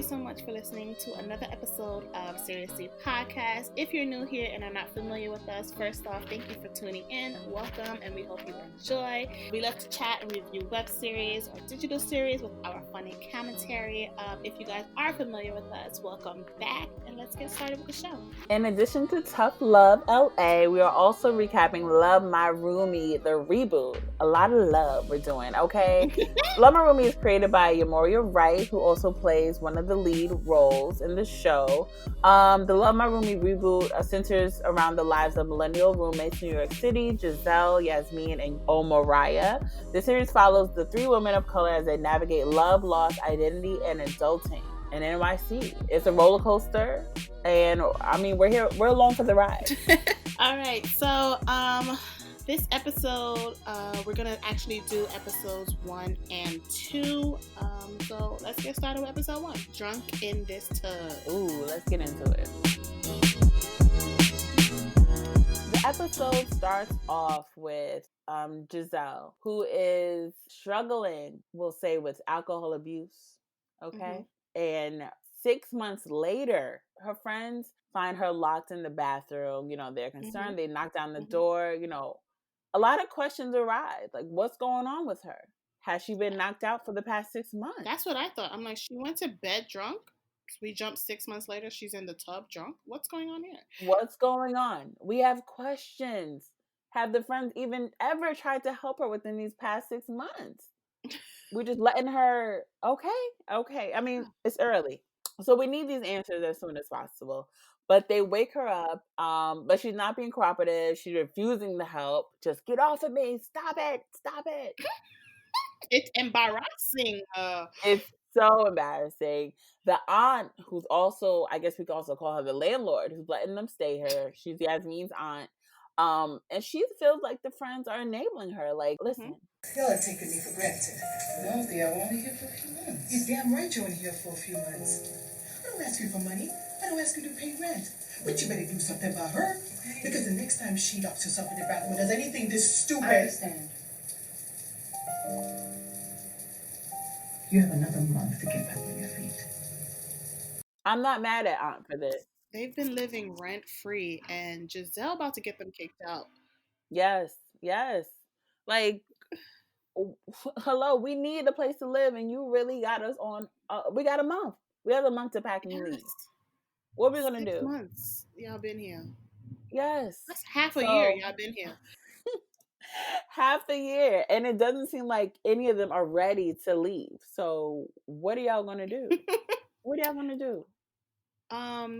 so much for listening to another episode of Seriously Podcast. If you're new here and are not familiar with us, first off, thank you for tuning in. Welcome, and we hope you enjoy. We love to chat and review web series or digital series with our funny commentary. If you guys are familiar with us, welcome back, and let's get started with the show. In addition to Tough Love LA, we are also recapping Love My Roomie, the reboot. A lot of love we're doing, okay? Love My Roomie is created by Yamoria Wright, who also plays one of the lead roles in the show. The Love My Roomie reboot centers around the lives of millennial roommates in New York City, Giselle, Yasmine, and Omariah. The series follows the three women of color as they navigate love, loss, identity, and adulting in NYC. It's a roller coaster, and I mean, we're along for the ride. All right, so this episode, we're gonna actually do episodes 1 and 2. So let's get started with episode 1. Drunk in This Tub. Ooh, let's get into it. The episode starts off with Giselle, who is struggling, we'll say, with alcohol abuse. Okay. Mm-hmm. And 6 months later, her friends find her locked in the bathroom. You know, they're concerned. Mm-hmm. They knock down the door. You know, a lot of questions arise. Like, what's going on with her? Has she been knocked out for the past 6 months? That's what I thought. I'm like, she went to bed drunk. We jumped 6 months later. She's in the tub drunk. What's going on here? What's going on? We have questions. Have the friends even ever tried to help her within these past 6 months? We're just letting her, okay. I mean, it's early. So we need these answers as soon as possible. But they wake her up, but she's not being cooperative. She's refusing to help. Just get off of me. Stop it. It's embarrassing. It's so embarrassing. The aunt, who's also, I guess we could also call her the landlord, who's letting them stay here. She's Yasmine's aunt. And she feels like the friends are enabling her. Like, listen. Y'all are taking me for granted. No, dear, I'm only here for a few months. You're damn right you're only here for a few months. I don't ask you for money. I don't ask you to pay rent. But you better do something about her. Okay. Because the next time she locks herself in the bathroom and does anything this stupid... I understand. You have another month to get back on your feet. I'm not mad at Aunt for this. They've been living rent-free, and Giselle about to get them kicked out. Yes. Like, hello, we need a place to live, and you really got us on. We got a month. We have a month to pack and leave. What are we gonna do? 6 months. Y'all been here. Yes. That's half a year. Y'all been here. Half the year, and it doesn't seem like any of them are ready to leave. So, what are y'all gonna do?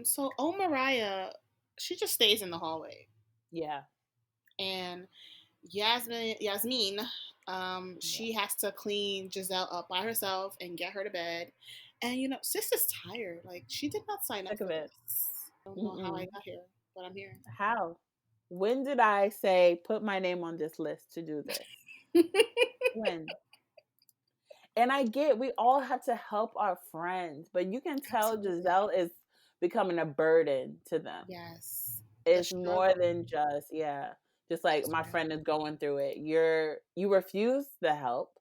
So Omariah, she just stays in the hallway. Yeah. And Yasmine, she has to clean Giselle up by herself and get her to bed. And, you know, sis is tired. Like, she did not sign up for this. I don't know how I got here, but I'm here. How? When did I say, put my name on this list to do this? When? And I get, we all have to help our friends, but you can tell Absolutely. Giselle is becoming a burden to them. Yes. It's more than just like my friend is going through it. You refuse the help.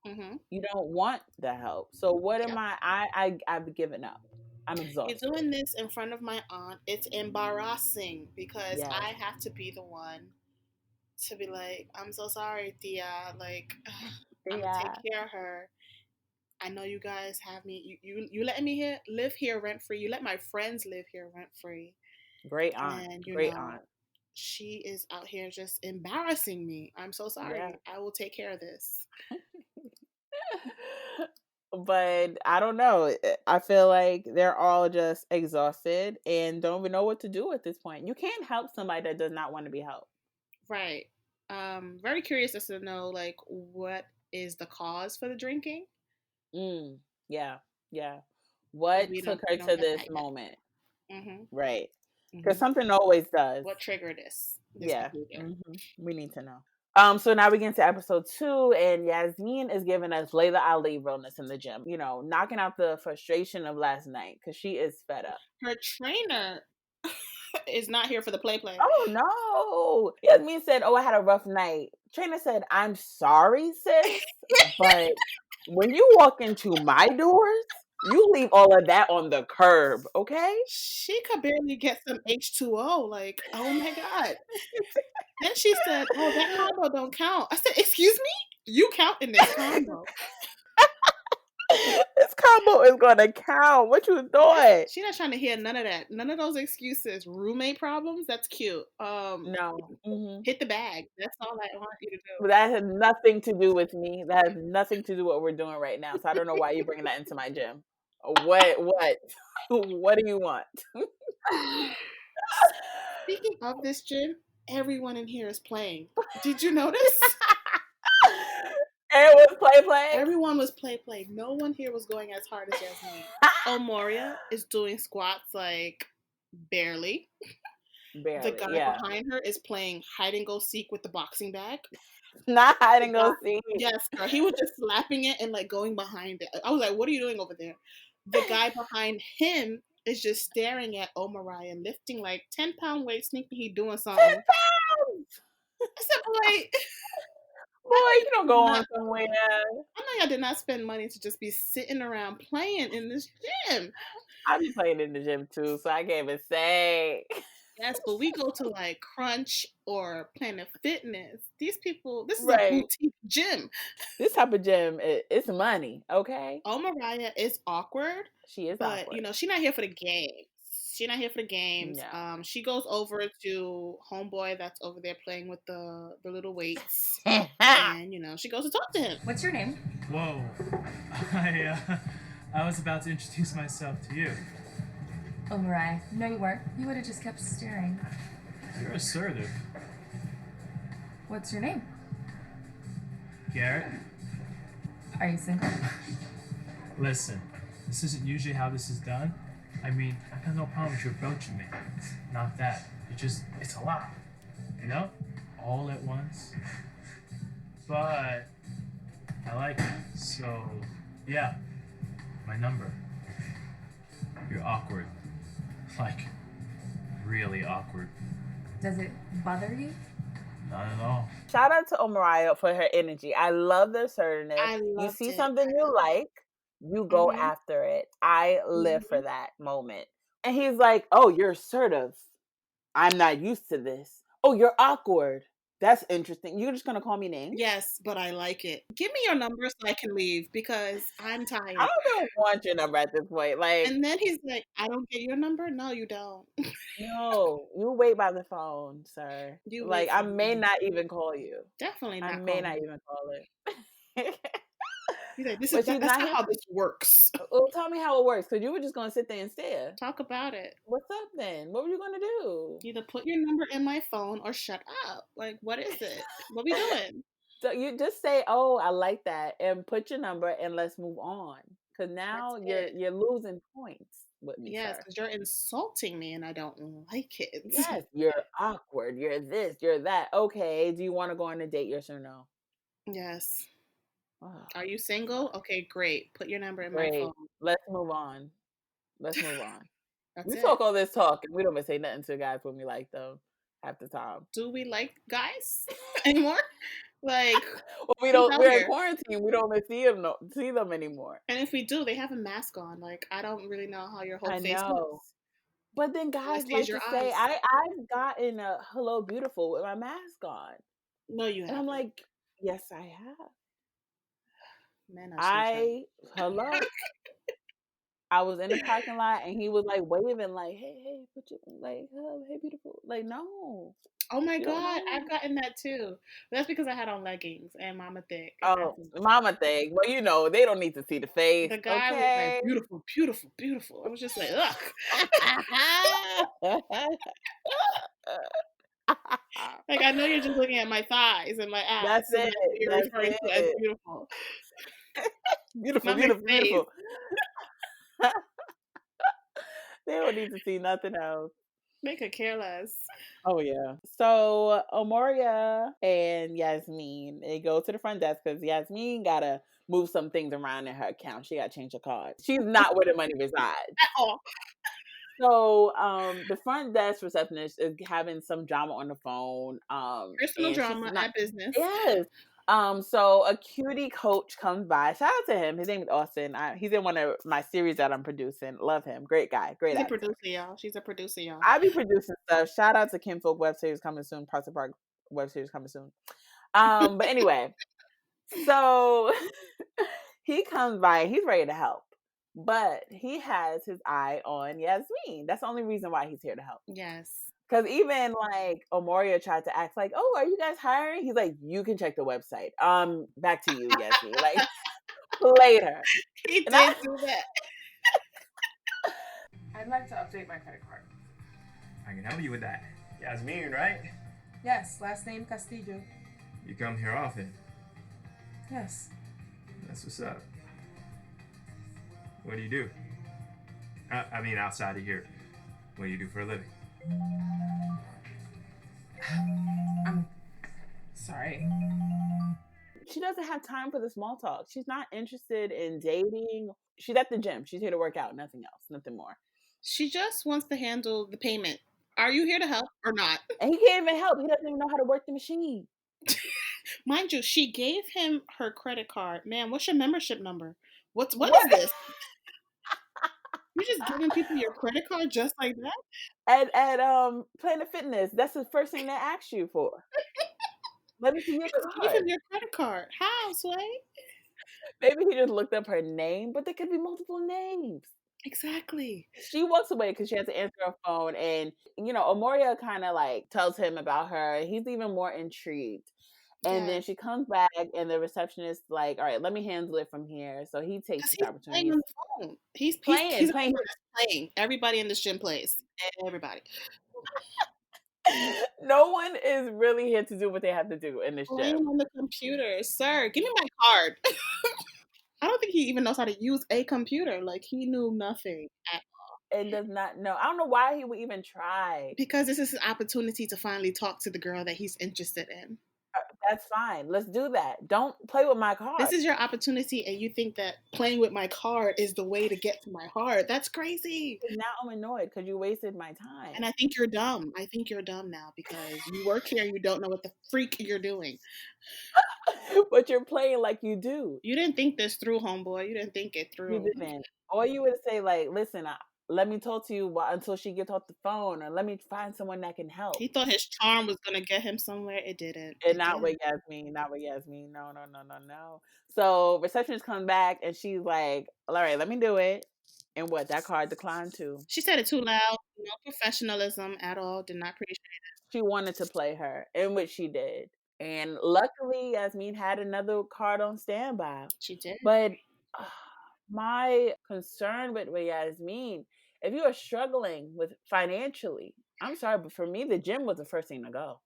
Mm-hmm. You don't want the help. So what am I've given up. I'm exhausted. You're doing this in front of my aunt. It's embarrassing because I have to be the one to be like, I'm so sorry, Tia. Like, I'm gonna take care of her. I know you guys have me. You let me live here rent free. You let my friends live here rent free. Great aunt. And, Great aunt. She is out here just embarrassing me. I'm so sorry. Yeah. I will take care of this. But I don't know. I feel like they're all just exhausted and don't even know what to do at this point. You can't help somebody that does not want to be helped. Right. Very curious as to know, like, what is the cause for the drinking? Yeah. What took her to this moment? Mm-hmm. Right. Because something always does. What triggered this behavior? We need to know. So now we get into episode 2, and Yasmine is giving us Layla Ali realness in the gym. You know, knocking out the frustration of last night because she is fed up. Her trainer is not here for the play. Oh, no. Yasmine said, I had a rough night. Trainer said, I'm sorry, sis, but when you walk into my doors, You leave all of that on the curb, okay? She could barely get some H2O. Like, oh my God. Then she said, oh, that combo don't count. I said, excuse me? You count in this combo. This combo is gonna count. What you thought? She not trying to hear none of that. None of those excuses. Roommate problems? That's cute. No. Hit the bag. That's all I want you to do. But that has nothing to do with me. That has nothing to do with what we're doing right now. So I don't know why you're bringing that into my gym. What? What do you want? Speaking of this gym, everyone in here is playing. Did you notice? Everyone was play. Everyone was play. No one here was going as hard as Yasmine. Moria is doing squats like barely. Barely. The guy behind her is playing hide and go seek with the boxing bag. Not hide and go seek. Yes, girl. He was just slapping it and like going behind it. I was like, what are you doing over there? The guy behind him is just staring at Mariah lifting like 10-pound weights, thinking he doing something. 10 pounds! I said, boy, you don't go on somewhere. I know y'all did not spend money to just be sitting around playing in this gym. I be playing in the gym too, so I can't even say. Yes, but we go to like Crunch or Planet Fitness. These people, this is Right. a boutique gym. This type of gym, it's money, okay? Mariah is awkward. She is but, awkward. you know, she's not here for the games. She's not here for the games. No. She goes over to homeboy that's over there playing with the little weights. And, you know, she goes to talk to him. What's your name? Whoa. I was about to introduce myself to you. Oh, Mariah. No, you weren't. You would have just kept staring. You're assertive. What's your name? Garrett, Are you single? listen. This isn't usually how this is done. I mean, I got no problem with you approaching me. Not that. It's a lot. You know? All at once. But I like it. So, yeah. My number. You're awkward. Like, really awkward. Does it bother you? Not at all. Shout out to Mariah for her energy. I love the assertiveness. You see something you like, you go after it. I live for that moment. And he's like, oh, you're assertive. I'm not used to this. Oh, you're awkward. That's interesting. You're just going to call me names? Yes, but I like it. Give me your number so I can leave because I'm tired. I don't even want your number at this point. Like, and then he's like, I don't get your number? No, you don't. No, you wait by the phone, sir. You like, wait I for may me. not even call you. Definitely not. I may not even call it. He's like, But that's not how this works. Well, tell me how it works, because you were just going to sit there and stare. Talk about it. What's up then? What were you going to do? Either put your number in my phone or shut up. Like, what is it? What we doing? So you just say, oh, I like that, and put your number and let's move on. Because now you're losing points with me, yes, sir. because you're insulting me and I don't like it. Yes, you're awkward. You're this, you're that. Okay, do you want to go on a date, yes or no? Yes. Oh, Are you single? Okay, great. Put your number in great. my phone. Let's move on. Let's move on. That's We it. talk all this talk, and we don't even say nothing to guys when we like them half the time. Do we like guys anymore? Like, well, we don't. We're in quarantine. We don't even see them anymore. And if we do, they have a mask on. Like, I don't really know how your whole face know. looks. But then guys like to say, I've gotten a hello beautiful with my mask on. No, you haven't. And I'm like, yes, I have. Man, hello. I was in the parking lot and he was like waving, like, hey, put your like, oh, hey, beautiful. Like, no. Oh my God, I've gotten that too. That's because I had on leggings and mama thick. Oh, mama thick. Well, you know, they don't need to see the face. The guy was like, beautiful, beautiful, beautiful. I was just like, ugh. Like, I know you're just looking at my thighs and my ass. That's so it. You're That's referring it. to as beautiful. Beautiful, beautiful. They don't need to see nothing else. They could care less. Oh, yeah. So, Moria and Yasmine, they go to the front desk because Yasmine got to move some things around in her account. She got to change her card. She's not where the money resides. At all. So, the front desk receptionist is having some drama on the phone. Personal drama at business. Yes. So a cutie coach comes by. Shout out to him. His name is Austin. He's in one of my series that I'm producing. Love him. Great guy. Great She's a actor. producer, y'all. She's a producer, y'all. I be producing stuff. Shout out to Kim Folk web series coming soon. Parts of Park web series coming soon. But anyway, so he comes by and he's ready to help. But he has his eye on Yasmine. That's the only reason why he's here to help. Yes. Because even like Omoria tried to act like, oh, are you guys hiring? He's like, you can check the website. Back to you, Yasmine. Like, played her. He And did do that. I'd like to update my credit card. I can help you with that. Yasmine, right? Yes, last name Castillo. You come here often. Yes. That's what's up. What do you do? I mean, outside of here. What do you do for a living? I'm sorry. She doesn't have time for the small talk. She's not interested in dating. She's at the gym. She's here to work out. Nothing else. Nothing more. She just wants to handle the payment. Are you here to help or not? And he can't even help. He doesn't even know how to work the machine. Mind you, she gave him her credit card. Man, what's your membership number? What is this? You're just giving people your credit card just like that? At Planet Fitness, that's the first thing they ask you for. Let me see your Just give card. him your credit card. How, Sway? Maybe he just looked up her name, but there could be multiple names. Exactly. She walks away because she has to answer her phone, and Omoria kind of like tells him about her. He's even more intrigued. And then she comes back, and the receptionist like, all right, let me handle it from here. So he takes this opportunity. Playing on the phone. He's playing. Everybody in this gym plays. Everybody. No one is really here to do what they have to do in this gym. Playing on the computer. Sir, give me my card. I don't think he even knows how to use a computer. Like, he knew nothing at all. And does not know. I don't know why he would even try. Because this is an opportunity to finally talk to the girl that he's interested in. That's fine. Let's do that. Don't play with my card. This is your opportunity, and you think that playing with my card is the way to get to my heart. That's crazy. Now I'm annoyed because you wasted my time. And I think you're dumb. I think you're dumb now because you work here and you don't know what the freak you're doing. But you're playing like you do. You didn't think this through, homeboy. You didn't think it through. You didn't. Or you would say like, listen, let me talk to you until she gets off the phone, or let me find someone that can help. He thought his charm was going to get him somewhere. It didn't. And not with Yasmine. Not with Yasmine. No. So receptionist comes back and she's like, all right, let me do it. And what? That card declined too. She said it too loud. No professionalism at all. Did not appreciate it. She wanted to play her, in which she did. And luckily, Yasmine had another card on standby. She did. But my concern with Yasmine, if you are struggling with financially, I'm sorry, but for me, the gym was the first thing to go.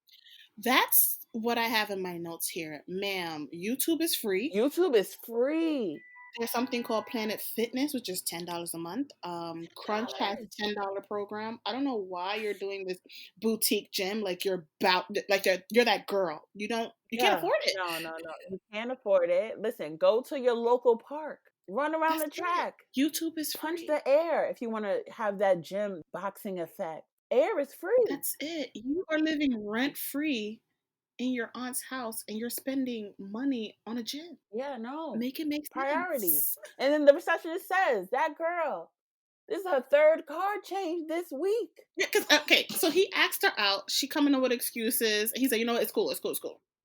That's what I have in my notes here. Ma'am, YouTube is free. YouTube is free. There's something called Planet Fitness, which is $10 a month. Crunch has a $10 program. I don't know why you're doing this boutique gym like you're you're that girl. You can't afford it. No. You can't afford it. Listen, go to your local park. Run around the track. YouTube is free. Punch the air if you want to have that gym boxing effect. Air is free. That's it. You are living rent-free in your aunt's house and you're spending money on a gym. Yeah, no. Make it make priorities. sense. And then the receptionist says, that girl, this is her third card change this week. Yeah, okay, so he asked her out. She coming up with excuses. He said, you know what, it's cool.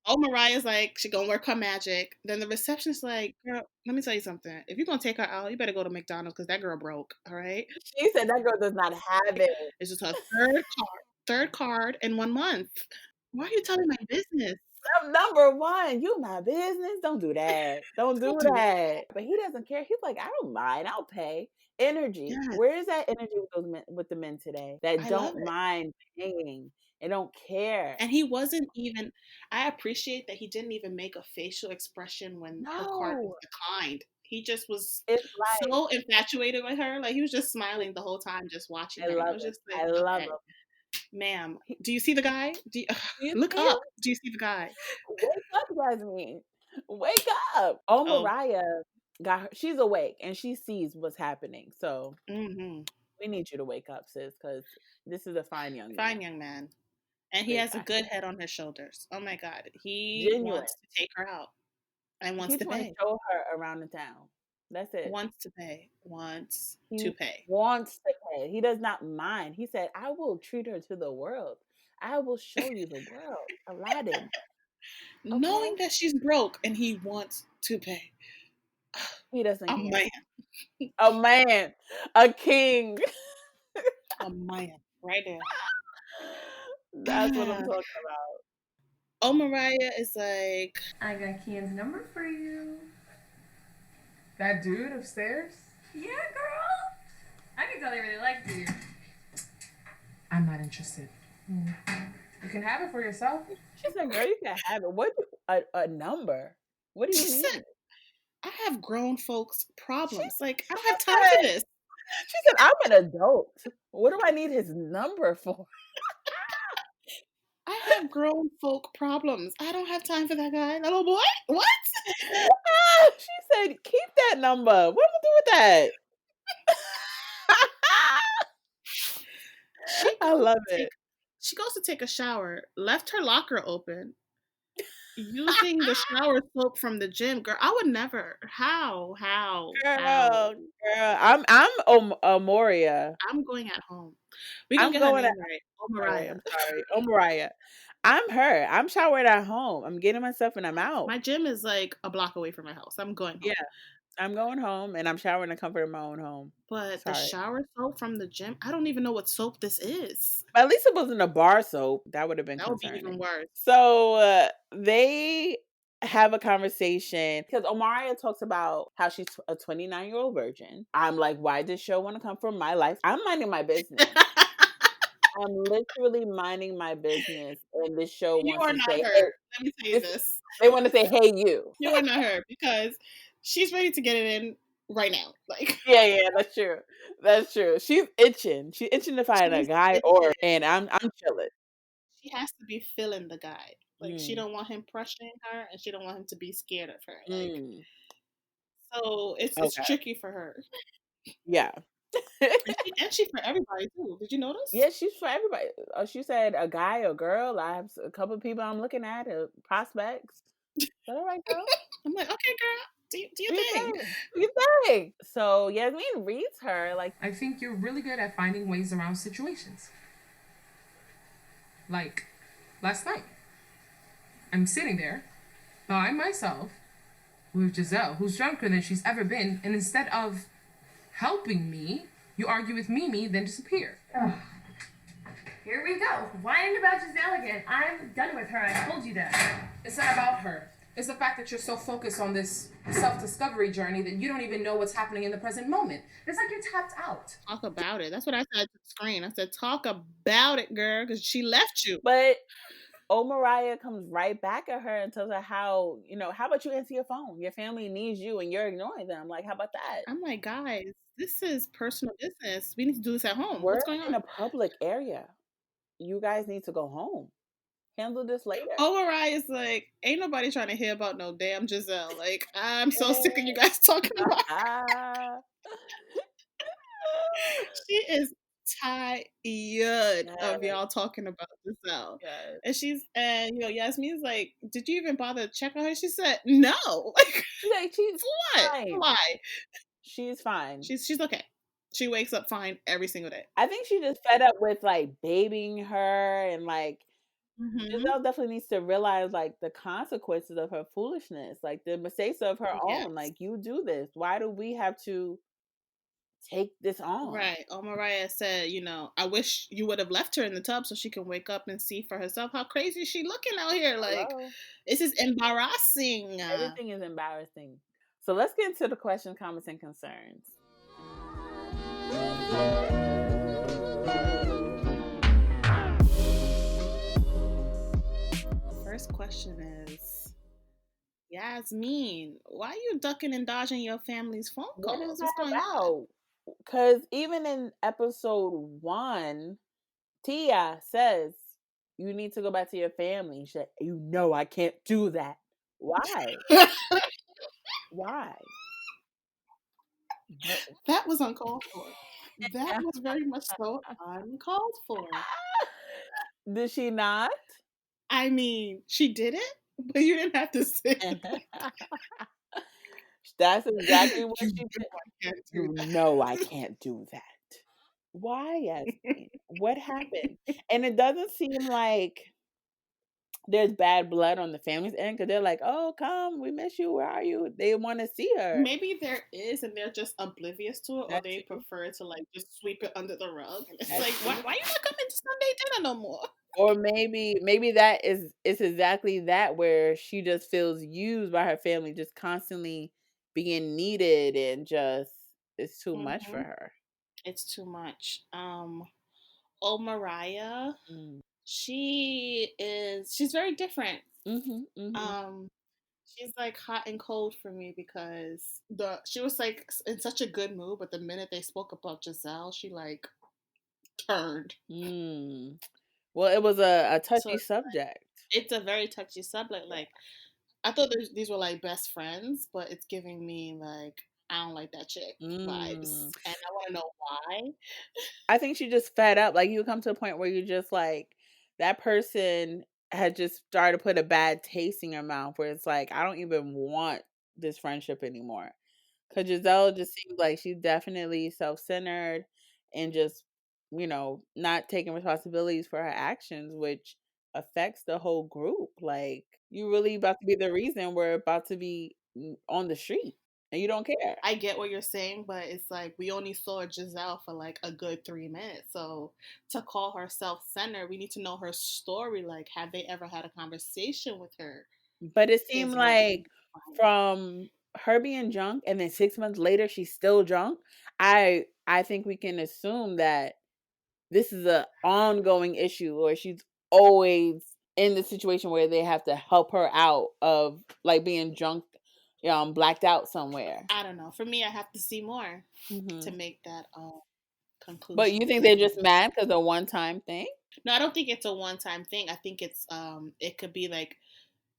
Oh, Mariah's like, she gonna work her magic. Then the receptionist's like, girl, let me tell you something. If you're gonna take her out, you better go to McDonald's because that girl broke, all right? She said that girl does not have it. It's just her third card in 1 month. Why are you telling my business? Number one, you my business. Don't do that. Don't do that. But he doesn't care. He's like, I don't mind. I'll pay. Energy. Yes. Where is that energy with those men, with the men today that don't mind paying and don't care? And he wasn't even. I appreciate that he didn't even make a facial expression when her card was declined. He just was so infatuated with her. Like he was just smiling the whole time, just watching her. I love him. Ma'am, do you see the guy? Look up. Do you see the guy? Wake up, Yasmine. Wake up. Oh, Mariah got her. She's awake and she sees what's happening. So we need you to wake up, sis, because this is a fine young man. Fine young man. And he Great has a guy. good head on his shoulders. Oh my God. He Genuine. wants to take her out and He wants to just want to pay. show her around the town. That's it. Wants to pay. Wants He to pay. wants to pay. He does not mind. He said, I will treat her to the world. I will show you the world. Aladdin. Knowing that she's broke and he wants to pay. He doesn't A care. man. A man. A king. A man. Right there. That's what I'm talking about. Oh, Mariah is like, I got Kian's number for you. That dude upstairs? Yeah, girl. I can tell they really liked you. I'm not interested. You can have it for yourself. She said, girl, you can have it. What? A number? What do you she mean? said, I have grown folks' problems. Like, I don't have she time for said- this. She said, I'm an adult. What do I need his number for? I have grown folk problems. I don't have time for that guy. Little boy? What? She said, keep that number. What am I do with that? I love it. She goes to take a shower, left her locker open, using the shower soap from the gym. Girl, I would never. How? Girl, I'm Amoria. I'm going at home. We gonna get her name right. Mariah. I'm sorry. Mariah. I'm her. I'm showered at home. I'm getting myself and I'm out. My gym is like a block away from my house. I'm going home. Yeah. I'm going home and I'm showering in the comfort of my own home. But the shower soap from the gym, I don't even know what soap this is. At least it wasn't a bar soap. That would have been That would be even worse. So they have a conversation because Omaria talks about how she's a 29-year-old virgin. I'm like, why does this show want to come from my life? I'm minding my business. I'm literally minding my business, and this show wants to say, her. hey, let me tell you this. They want to say, hey, you. You are not her because she's ready to get it in right now. Like, yeah, that's true. That's true. She's itching. She's itching to find a guy, and I'm chilling. She has to be feeling the guy. Like, she don't want him pressuring her, and she don't want him to be scared of her. Like, so it's tricky for her. Yeah. and she for everybody too. Did you notice? Yeah, she's for everybody. She said a guy or girl. I have a couple of people I'm looking at, prospects. Is that all right, girl? I'm like, okay, girl. Do your thing. Do your thing. So Yasmine reads her like, I think you're really good at finding ways around situations. Like last night, I'm sitting there by myself with Giselle, who's drunker than she's ever been, and instead of helping me, you argue with Mimi, then disappear. Ugh. Here we go. Whining about Giselle again. I'm done with her. I told you that. It's not about her. It's the fact that you're so focused on this self-discovery journey that you don't even know what's happening in the present moment. It's like you're tapped out. Talk about it. That's what I said to the screen. I said, talk about it, girl, because she left you. But Mariah comes right back at her and tells her how about you answer your phone? Your family needs you and you're ignoring them. Like, how about that? I'm like, guys, this is personal business. We need to do this at home. We're What's going on? in a public area. You guys need to go home. Handle this later. Mariah's like, ain't nobody trying to hear about no damn Giselle. Like, I'm so sick of you guys talking about her. She is tired of y'all talking about Giselle. Yes. And Yasmine's like, did you even bother to check on her? She said, no. She's like, she's fine. Why? She's fine. She's okay. She wakes up fine every single day. I think she just fed up with like babying her and like Giselle definitely needs to realize like the consequences of her foolishness, like the mistakes of her own. Like, you do this. Why do we have to take this on? Right. Mariah said, I wish you would have left her in the tub so she can wake up and see for herself how crazy she looking out here. Like, this is embarrassing. Everything is embarrassing. So let's get into the questions, comments, and concerns. First question is, Yasmine, why are you ducking and dodging your family's phone calls? What's going on? Because even in episode 1, Tia says you need to go back to your family. She said, I can't do that. Why? Why? That was uncalled for. That was very much so uncalled for. Did she not? I mean, she did it, but you didn't have to say that. That's exactly what You she know did. I can't do You that. know I can't do that. Why, Yasmine? What happened? And it doesn't seem like there's bad blood on the family's end because they're like, "Oh, come, we miss you. Where are you?" They want to see her. Maybe there is, and they're just oblivious to it, or That they too. prefer to like just sweep it under the rug. And it's That like, too. why you not coming to Sunday dinner no more? Or maybe that is it's exactly that where she just feels used by her family, just constantly being needed and just it's too much for Mm-hmm. her. It's too much. Mariah, Mm. she's very different. Mm-hmm. Um, she's like hot and cold for me because she was like in such a good mood, but the minute they spoke about Giselle, she like turned. Mm. Well, it was a So touchy subject. it's a very touchy subject. Like I thought these were like best friends, but it's giving me like I don't like that chick vibes, Mm. and I want to know why. I think she just fed up. Like you come to a point where you just like that person had just started to put a bad taste in your mouth where it's like, I don't even want this friendship anymore. Cause Giselle just seems like she's definitely self-centered and just, not taking responsibilities for her actions, which affects the whole group. Like you really about to be the reason we're about to be on the street and you don't care. I get what you're saying, but it's like we only saw Giselle for like a good 3 minutes. So to call her self-centered, we need to know her story. Like, have they ever had a conversation with her? But it seemed Is what we like from her being drunk and then 6 months later she's still drunk. I think we can assume that this is a ongoing issue or she's always in the situation where they have to help her out of like being drunk, blacked out somewhere. I don't know. For me, I have to see more to Mm-hmm. make that conclusion. But you think they're just mad because of a one-time thing? No, I don't think it's a one-time thing. I think it's it could be like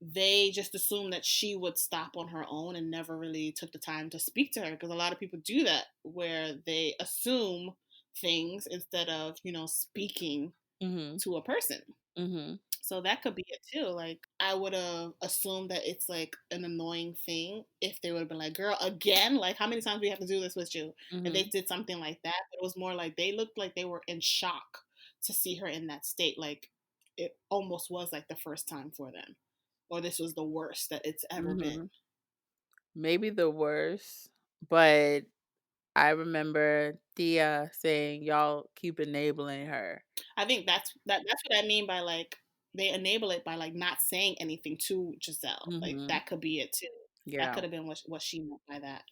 they just assumed that she would stop on her own and never really took the time to speak to her, because a lot of people do that where they assume things instead of speaking Mm-hmm. to a person. Mm-hmm. So that could be it too. Like I would have assumed that it's like an annoying thing if they would have been like, "Girl, again? Like how many times do we have to do this with you?" Mm-hmm. And they did something like that. But it was more like they looked like they were in shock to see her in that state. Like it almost was like the first time for them, or this was the worst that it's ever been. Maybe the worst, but I remember Thea saying, "Y'all keep enabling her." I think that's what I mean by like they enable it by like not saying anything to Giselle. Like Mm-hmm. that could be it too. Yeah. That could have been what she meant by that,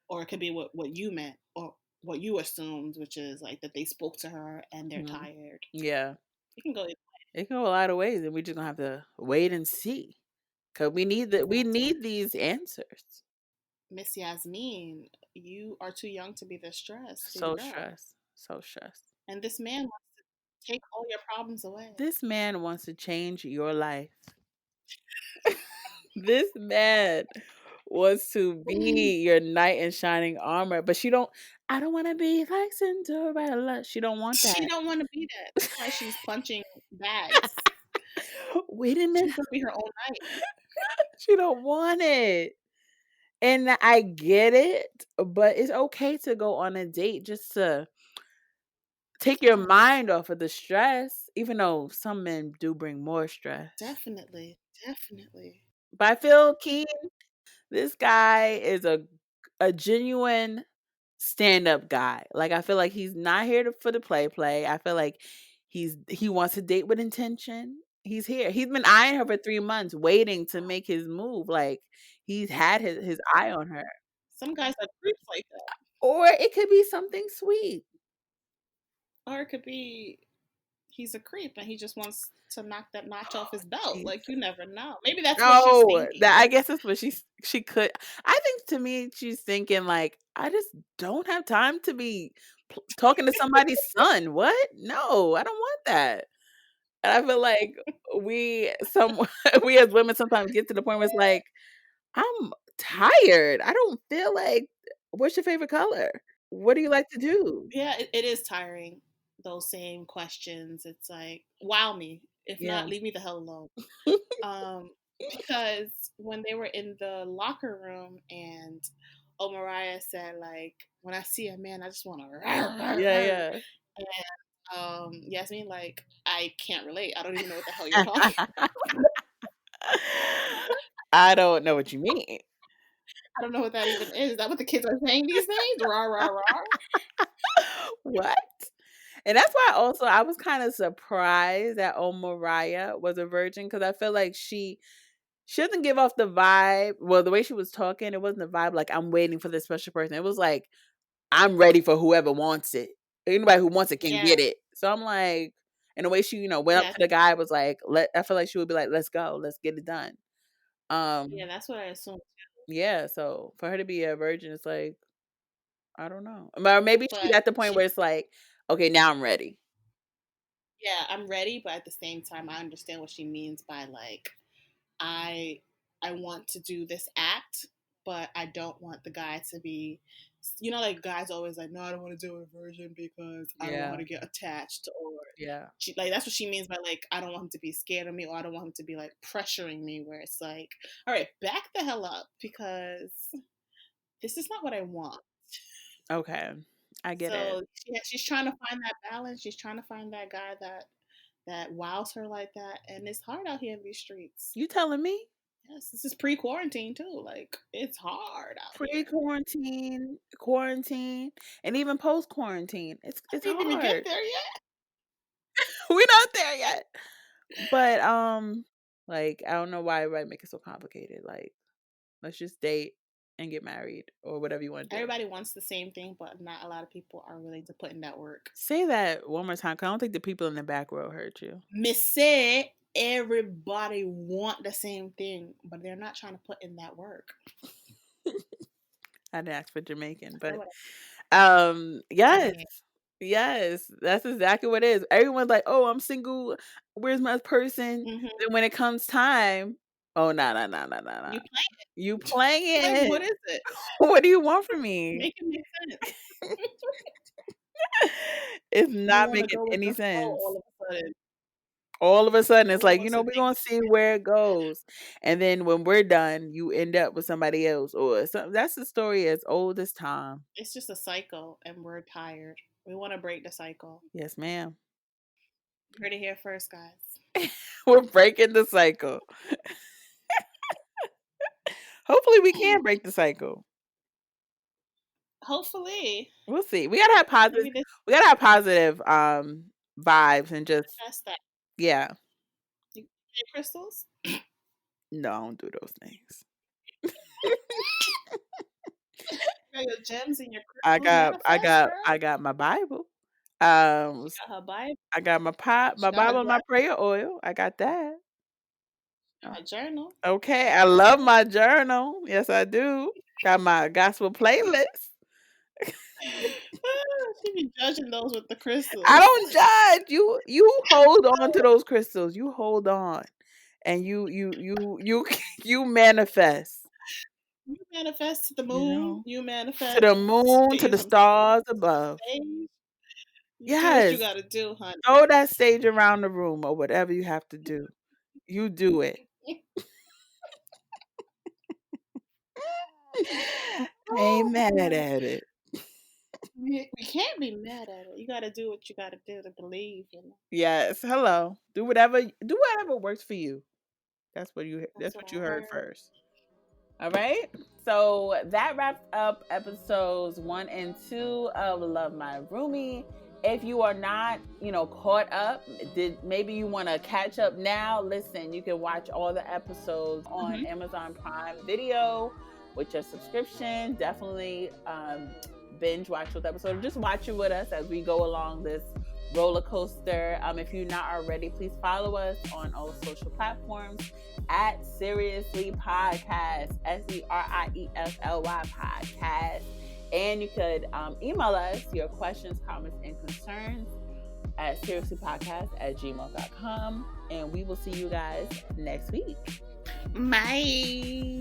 or it could be what you meant or what you assumed, which is like that they spoke to her and they're tired. Yeah. It can go. It can go a lot of ways, and we're just gonna have to wait and see. Cause we need these answers. Miss Yasmine, you are too young to be this stressed. So Baby girl. stressed. And this man wants to take all your problems away. This man wants to change your life. This man wants to be your knight in shining armor, but I don't want to be like Cinderella. She don't want that. She don't want to be that. That's why she's punching bags. Wait a She's minute. gonna be her own knight. She don't want it. And I get it, but it's okay to go on a date just to take your mind off of the stress, even though some men do bring more stress. Definitely. But I feel Keen, this guy is a genuine stand-up guy. Like I feel like he's not here for the play. I feel like he wants to date with intention. He's here. He's been eyeing her for 3 months, waiting to make his move. Like he's had his eye on her. Some guys are creeps like that. Or it could be something sweet. Or it could be he's a creep and he just wants to knock that notch off his belt. Like you never know. Maybe that's what she's thinking. I guess that's what she could. I think to me she's thinking like I just don't have time to be talking to somebody's son. What? No, I don't want that. And I feel like we as women sometimes get to the point where it's like I'm tired. I don't feel like what's your favorite color? What do you like to do? Yeah, it is tiring. those same questions. It's like, wow me. If Yeah. not, leave me the hell alone. Because when they were in the locker room and Mariah said, like, when I see a man, I just want to. Yeah. And Yasmine, like, I can't relate. I don't even know what the hell you're talking about. I don't know what you mean. I don't know what that even is. Is that what the kids are saying these days? Rah, rah, rah. What? And that's why also I was kind of surprised that Mariah was a virgin, because I feel like she doesn't give off the vibe. Well, the way she was talking, it wasn't the vibe like I'm waiting for this special person. It was like I'm ready for whoever wants it. Anybody who wants it can get it. So I'm like, and the way she, went up to the guy was like, I feel like she would be like, let's go, let's get it done. Yeah, that's what I assumed too. Yeah, so for her to be a virgin, it's like, I don't know. Or maybe she's at the point where it's like, okay, now I'm ready. Yeah, I'm ready, but at the same time, I understand what she means by like, I want to do this act, but I don't want the guy to be, like guys always like, no, I don't want to do a virgin because I don't want to get attached, or she, like, that's what she means by like, I don't want him to be scared of me, or I don't want him to be like pressuring me, where it's like, all right, back the hell up, because this is not what I want. Okay, I get it. So yeah, she's trying to find that balance. She's trying to find that guy that wows her like that, and it's hard out here in these streets. You telling me? Yes, this is pre-quarantine too. Like, it's hard out here. Pre-quarantine, quarantine, and even post-quarantine. It's hard. We didn't even get there yet. We're not there yet. But like, I don't know why everybody make it so complicated. Like, let's just date and get married, or whatever you want to do. Everybody wants the same thing, but not a lot of people are willing to put in that work. Say that one more time, 'cause I don't think the people in the back row heard you. Miss said everybody want the same thing, but they're not trying to put in that work. I didn't ask for Jamaican, but yes. Yes, that's exactly what it is. Everyone's like, oh, I'm single. Where's my person? Mm-hmm. Then when it comes time, oh, nah. You playing it. Like, what is it? What do you want from me? Make it make sense. It's not making any sense. All of a sudden, it's like, we're going to see where it goes. And then when we're done, you end up with somebody else. Or something. That's the story as old as time. It's just a cycle, and we're tired. We want to break the cycle. Yes, ma'am. You heard it here first, guys. We're breaking the cycle. Hopefully we can break the cycle. Hopefully. We'll see. We gotta have positive. We gotta have positive vibes and just. That's that. Yeah. You get crystals? No, I don't do those things. You got your gems and your crystals. I got my Bible. You got her Bible. I got my Bible and my prayer oil. I got that. My journal. Okay, I love my journal. Yes, I do. Got my gospel playlist. She be judging those with the crystals. I don't judge. You hold on to those crystals. You hold on, and you manifest. You manifest to the moon. You manifest to the moon, to the stars above. Yes, do what you gotta do, honey. Throw that stage around the room, or whatever you have to do. You do it. I ain't mad at it. We can't be mad at it. You gotta do what you gotta do to believe. Yes. Hello. Do whatever works for you. That's what you heard first. All right. So that wraps up episodes 1 and 2 of Love My Roomie. If you are not, caught up, maybe you want to catch up now, listen, you can watch all the episodes on Amazon Prime Video with your subscription. Definitely binge watch those episodes. Just watch it with us as we go along this roller coaster. If you're not already, please follow us on all social platforms at Seriously Podcast, SERIESLY Podcast. And you could email us your questions, comments, and concerns at seriouslypodcast@gmail.com. And we will see you guys next week. Bye.